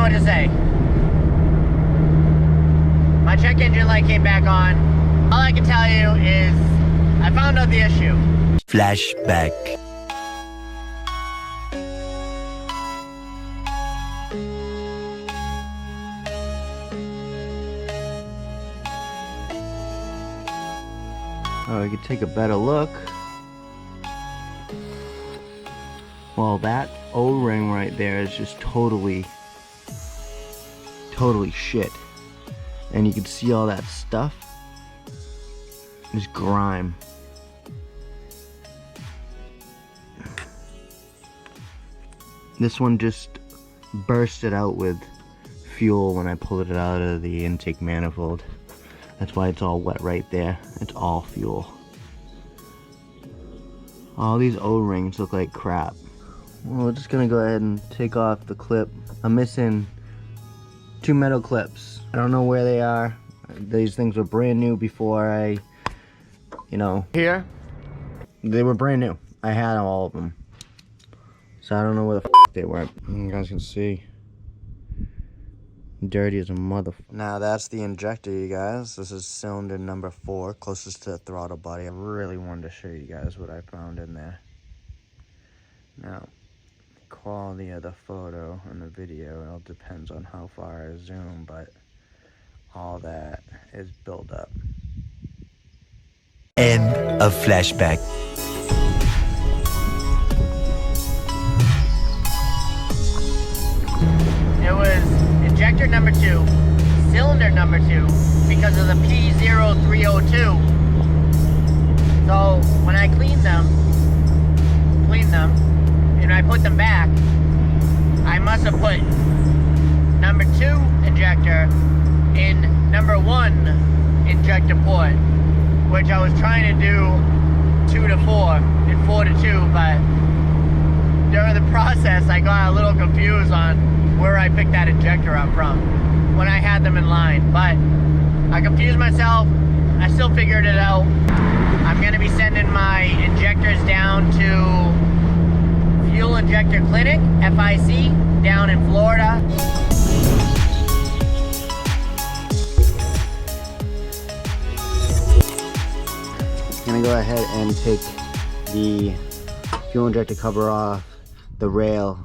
know what to say. My check engine light came back on. All I can tell you is I found out the issue. Flashback. Oh, we could take a better look. Well, that O-ring right there is just totally shit. And you can see all that stuff. It's grime. This one just bursted out with fuel when I pulled it out of the intake manifold. That's why it's all wet right there. It's all fuel. All these O-rings look like crap. Well, we're just gonna go ahead and take off the clip. I'm missing 2 metal clips. I don't know where they are. These things were brand new before I, here. They were brand new. I had all of them. So I don't know where the f they went. You guys can see. Dirty as a motherfucker. Now that's the injector, you guys. This is cylinder number 4, closest to the throttle body. I really wanted to show you guys what I found in there. Now, the quality of the photo and the video, it all depends on how far I zoom, but all that is built up. End of flashback. It was injector number 2, cylinder number 2, because of the P0300. So when I cleaned them, and I put them back, I must have put number 2 injector in number 1 injector port, which I was trying to do 2 to 4 and 4 to 2, but during the process I got a little confused on where I picked that injector up from when I had them in line, but I confused myself. I still figured it out. I'm gonna be sending my injectors down to Fuel Injector Clinic, FIC, down in Florida. I'm gonna go ahead and take the fuel injector cover off, the rail,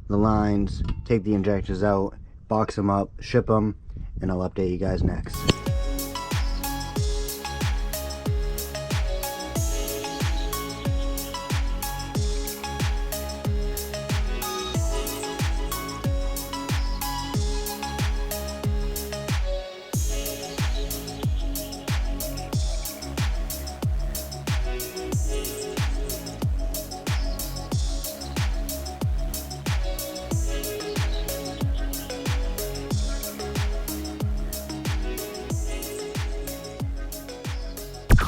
the lines, take the injectors out, box them up, ship them, and I'll update you guys next.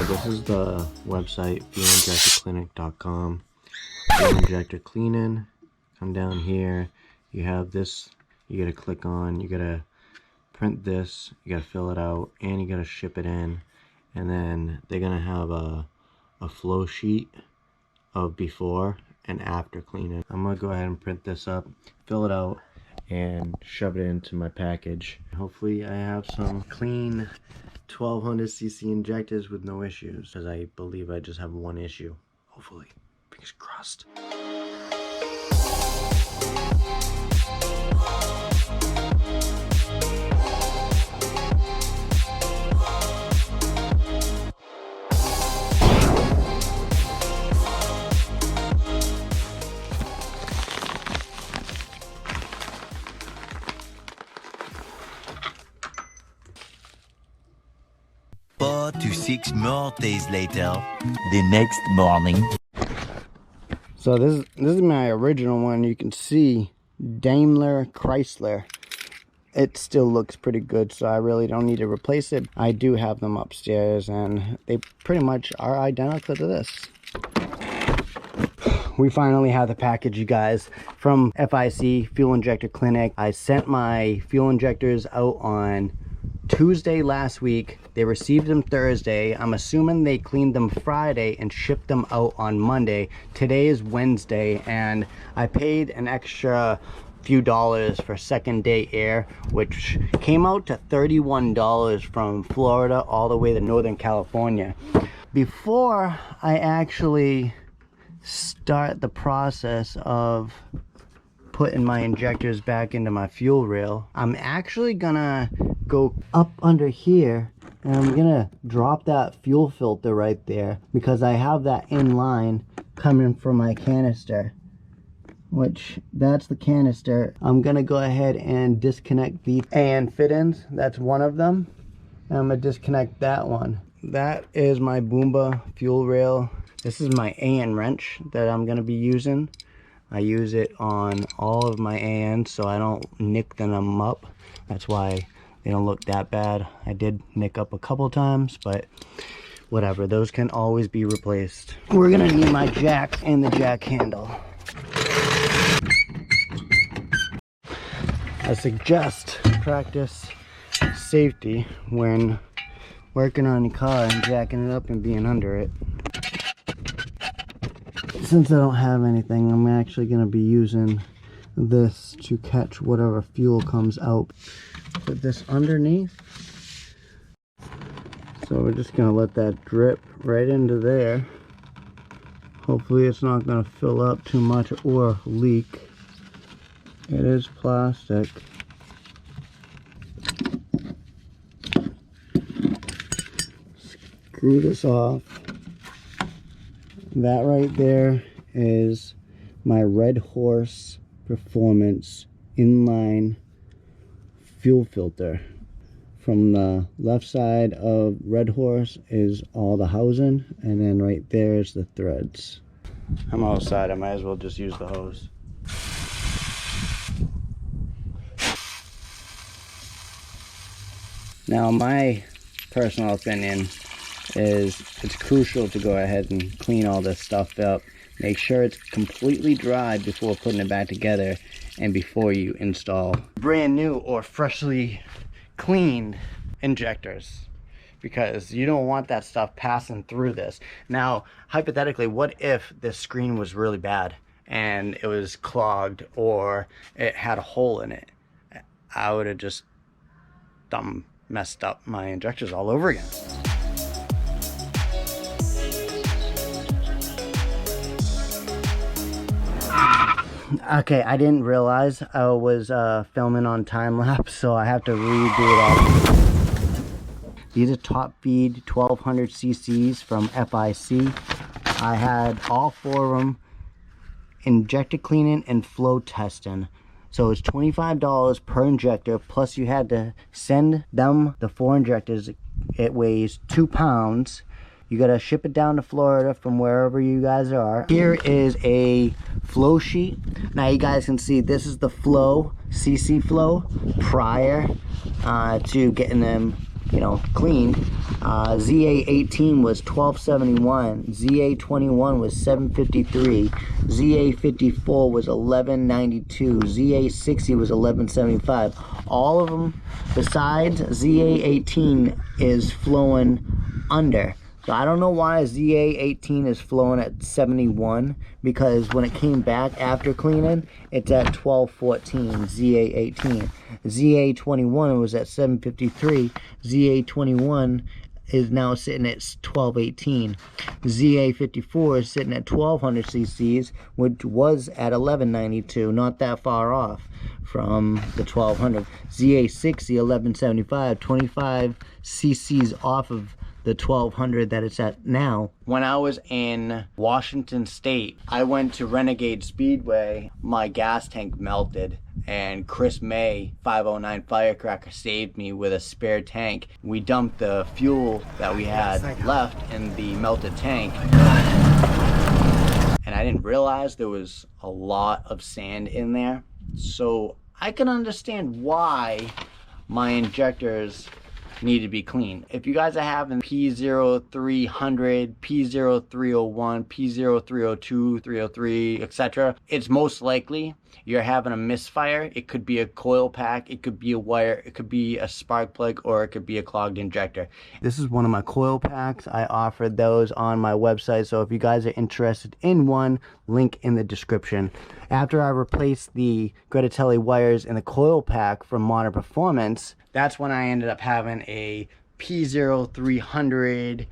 This is the website, fuelinjectorclinic.com. Fuel injector cleaning. Come down here. You have this. You gotta click on. You gotta print this. You gotta fill it out, and you gotta ship it in. And then they're gonna have a flow sheet of before and after cleaning. I'm gonna go ahead and print this up, fill it out, and shove it into my package. Hopefully, I have some clean 1200cc injectors with no issues, because I believe I just have one issue. Hopefully. Fingers crossed. To 6 more days later, the next morning. So this is my original one. You can see Daimler Chrysler. It still looks pretty good, so I really don't need to replace it. I do have them upstairs, and they pretty much are identical to this. We finally have the package, you guys, from FIC, Fuel Injector Clinic. I sent my fuel injectors out on Tuesday last week. They received them Thursday. I'm assuming they cleaned them Friday and shipped them out on Monday. Today is Wednesday, and I paid an extra few dollars for second day air, which came out to $31 from Florida all the way to Northern California. Before I actually start the process of putting my injectors back into my fuel rail, I'm actually gonna go up under here and I'm gonna drop that fuel filter right there, because I have that in line coming from my canister, which that's the canister. I'm gonna go ahead and disconnect the AN fit-ins. That's one of them, and I'm gonna disconnect that one. That is my Boomba fuel rail. This is my AN wrench that I'm gonna be using. I use it on all of my ANs so I don't nick them up. That's why they don't look that bad. I did nick up a couple times, but whatever, those can always be replaced. We're gonna need my jack and the jack handle. I suggest practice safety when working on your car and jacking it up and being under it. Since I don't have anything, I'm actually going to be using this to catch whatever fuel comes out. Put this underneath. So we're just going to let that drip right into there. Hopefully it's not going to fill up too much or leak. It is plastic. Screw this off. That right there is my Red Horse Performance inline fuel filter. From the left side of Red Horse is all the housing, and then right there is the threads. I'm outside, I might as well just use the hose. Now, my personal opinion is it's crucial to go ahead and clean all this stuff up. Make sure it's completely dry before putting it back together and before you install brand new or freshly cleaned injectors, because you don't want that stuff passing through this. Now, hypothetically, what if this screen was really bad and it was clogged or it had a hole in it? I would have just messed up my injectors all over again. Okay, I didn't realize I was filming on time lapse, so I have to redo it all. These are top feed 1200 cc's from FIC. I had all four of them injector cleaning and flow testing. So it's $25 per injector, plus you had to send them the 4 injectors. It weighs 2 pounds. You gotta ship it down to Florida from wherever you guys are. Here is a flow sheet. Now you guys can see this is the flow, CC flow, prior to getting them, you know, cleaned. ZA18 was 1271, ZA21 was 753, ZA54 was 1192, ZA60 was 1175. All of them besides ZA18 is flowing under. So I don't know why ZA18 is flowing at 71, because when it came back after cleaning, it's at 1214, ZA18. ZA21 was at 753, ZA21 is now sitting at 1218. ZA54 is sitting at 1200 cc's, which was at 1192, not that far off from the 1200. ZA60, 1175, 25 cc's off of the 1200 that it's at now. When I was in Washington State, I went to Renegade Speedway. My gas tank melted, and Chris May, 509 Firecracker, saved me with a spare tank. We dumped the fuel that we had left in the melted tank, and I didn't realize there was a lot of sand in there. So I can understand why my injectors need to be clean. If you guys are having P0300, P0301, P0302, 303, etc., it's most likely you're having a misfire. It could be a coil pack, it could be a wire, it could be a spark plug, or it could be a clogged injector. This is one of my coil packs. I offered those on my website, so if you guys are interested in one, link in the description. After I replaced the Gretatelli wires in the coil pack from Modern Performance, that's when I ended up having a P0300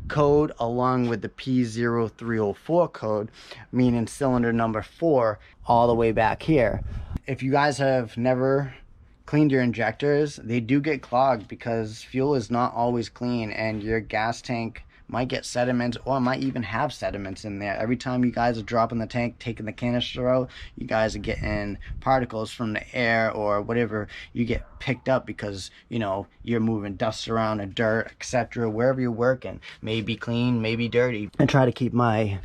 code along with the P0304 code, meaning cylinder number 4 all the way back here. If you guys have never cleaned your injectors, they do get clogged because fuel is not always clean, and your gas tank might get sediments or might even have sediments in there. Every time you guys are dropping the tank, taking the canister out, you guys are getting particles from the air or whatever you get picked up because, you know, you're moving dust around and dirt, etc. Wherever you're working, maybe clean, maybe dirty. I try to keep my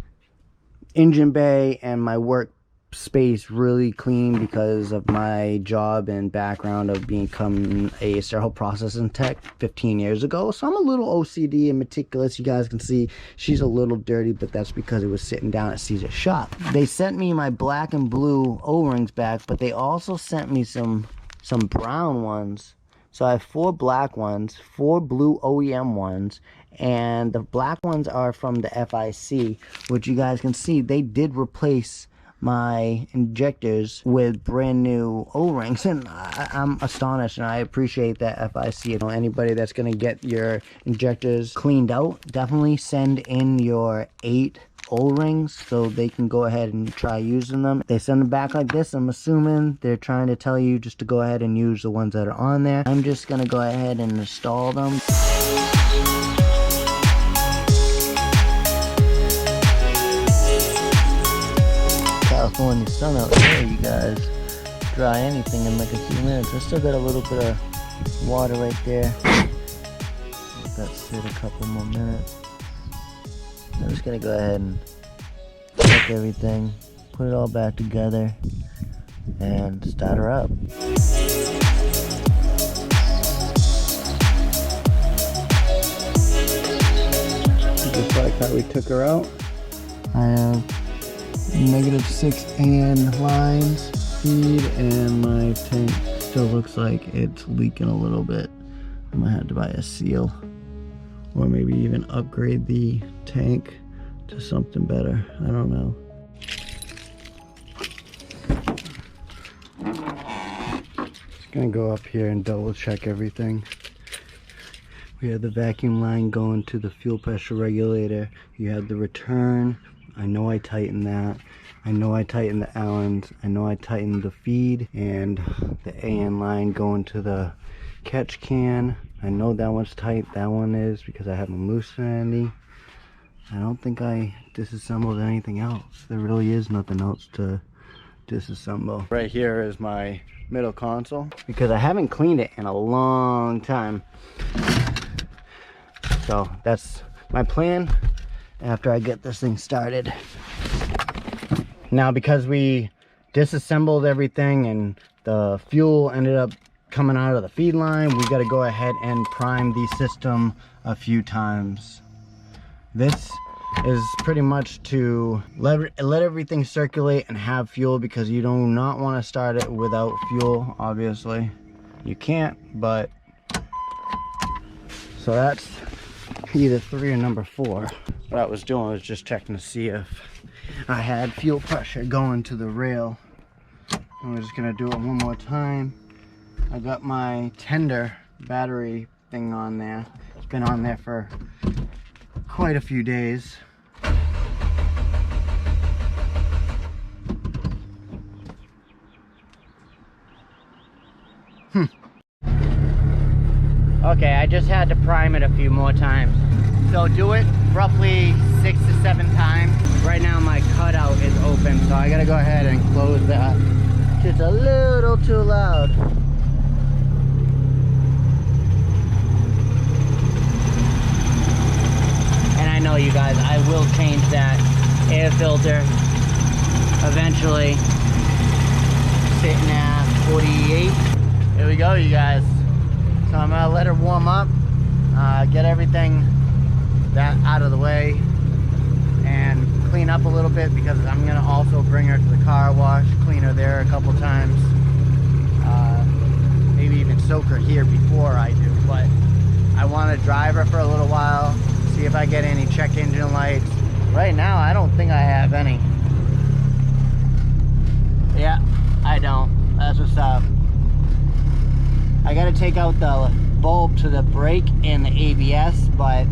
engine bay and my work space really clean because of my job and background of becoming a sterile processing tech 15 years ago. So I'm a little OCD and meticulous. You guys can see she's a little dirty, but that's because it was sitting down at Caesar's shop. They sent me my black and blue O-rings back, but they also sent me some brown ones. So I have 4 black ones, 4 blue OEM ones, and the black ones are from the FIC, which you guys can see they did replace my injectors with brand new O-rings, and I'm astonished, and I appreciate that FIC. You know, anybody that's going to get your injectors cleaned out, definitely send in your 8 O-rings so they can go ahead and try using them. They send them back like this. I'm assuming they're trying to tell you just to go ahead and use the ones that are on there. I'm just going to go ahead and install them. California sun out there, you guys. Dry anything in like a few minutes. I still got a little bit of water right there. Let that sit a couple more minutes. I'm just gonna go ahead and check everything, put it all back together, and start her up. Just like how we took her out, I have -6 AN lines feed, and my tank still looks like it's leaking a little bit. I might have to buy a seal, or maybe even upgrade the tank to something better. I don't know. Just gonna go up here and double check everything. We have the vacuum line going to the fuel pressure regulator. You have the return. I know I tightened that. I know I tightened the Allens. I know I tightened the feed and the AN line going to the catch can. I know that one's tight. That one is because I haven't loosened any. I don't think I disassembled anything else. There really is nothing else to disassemble. Right here is my middle console because I haven't cleaned it in a long time. So that's my plan after I get this thing started. Now, because we disassembled everything and the fuel ended up coming out of the feed line, we got to go ahead and prime the system a few times. This is pretty much to let everything circulate and have fuel, because you do not want to start it without fuel. Obviously you can't, but so that's either 3 or number 4. What I was doing was just checking to see if I had fuel pressure going to the rail. And we're just gonna do it one more time. I got my tender battery thing on there. It's been on there for quite a few days. Okay, I just had to prime it a few more times. So do it roughly 6 to 7 times. Right now my cutout is open, so I gotta go ahead and close that. Just a little too loud. And I know, you guys, I will change that air filter eventually. Sitting at 48. Here we go, you guys. So I'm gonna let her warm up, get everything that out of the way, and clean up a little bit because I'm gonna also bring her to the car wash, clean her there a couple times. Maybe even soak her here before I do, but I want to drive her for a little while, see if I get any check engine lights. Right now, I don't think I have any. Yeah, I don't. That's what's up. I gotta take out the bulb to the brake and the ABS, but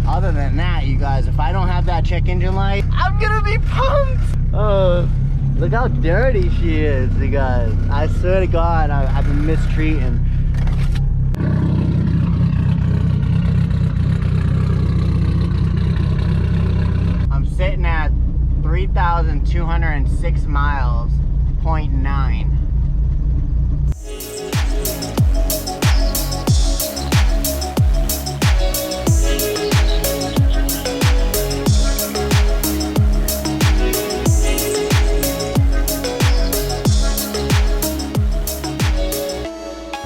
other than that, you guys, if I don't have that check engine light, I'm gonna be pumped! Oh, look how dirty she is, you guys. I swear to God, I've been mistreating. I'm sitting at 3,206 miles, 0.9.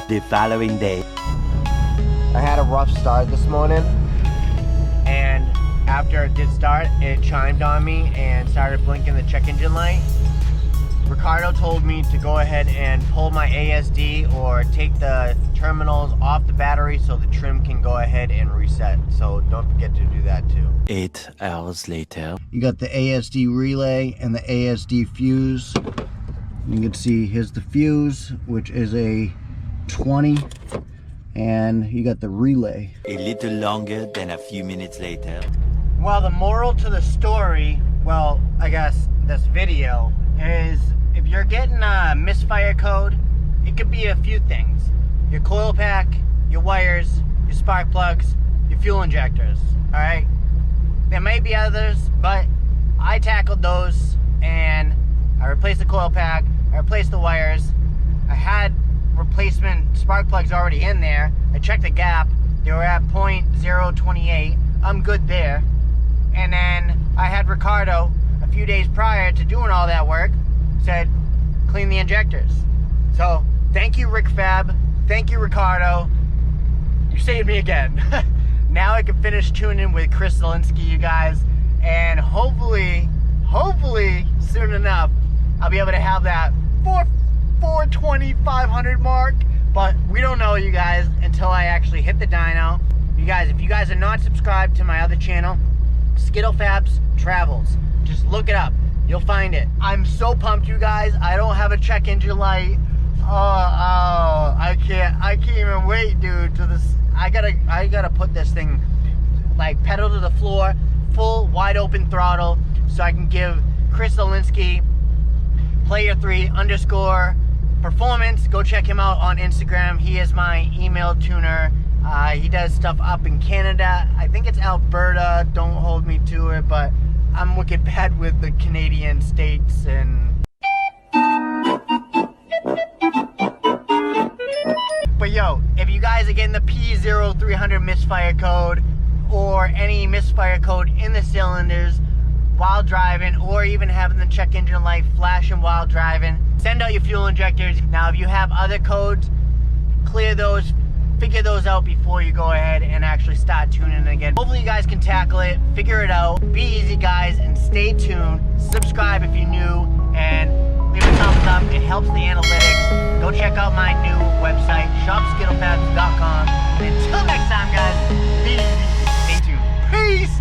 The following day. I had a rough start this morning, and after it did start, it chimed on me and started blinking the check engine light. Ricardo told me to go ahead and pull my ASD or take the terminals off the battery so the trim can go ahead and reset. So don't forget to do that too. 8 hours later. You got the ASD relay and the ASD fuse. You can see here's the fuse, which is a 20, and you got the relay. A little longer than a few minutes later. Well, the moral to the story, well, I guess this video, is if you're getting a misfire code, it could be a few things. Your coil pack, your wires, your spark plugs, your fuel injectors, alright? There may be others, but I tackled those, and I replaced the coil pack, I replaced the wires, I had replacement spark plugs already in there. I checked the gap, they were at 0.028. I'm good there. And then I had Ricardo a few days prior to doing all that work said clean the injectors. So thank you, Rick Fab, thank you, Ricardo, you saved me again. Now I can finish tuning with Chris Zielinski, you guys, and hopefully soon enough I'll be able to have that 420, 500 mark, but we don't know, you guys, until I actually hit the dyno. You guys, if you guys are not subscribed to my other channel, SkittleFabs Travels, just look it up, you'll find it. I'm so pumped, you guys. I don't have a check engine light. I can't even wait, dude, to this. I gotta put this thing like pedal to the floor, full wide open throttle, so I can give Chris Zielinski player3_ performance. Go check him out on Instagram. He is my email tuner. He does stuff up in Canada. I think it's Alberta. Don't hold me to it, but I'm wicked bad with the Canadian states. And but yo, if you guys are getting the P0300 misfire code or any misfire code in the cylinders while driving, or even having the check engine light flashing while driving, send out your fuel injectors. Now, if you have other codes, clear those, figure those out before you go ahead and actually start tuning again. Hopefully you guys can tackle it, figure it out. Be easy, guys, and stay tuned. Subscribe if you're new, and leave a thumbs up. It helps the analytics. Go check out my new website, shopskittlefabs.com. And until next time, guys, be easy, stay tuned. Peace!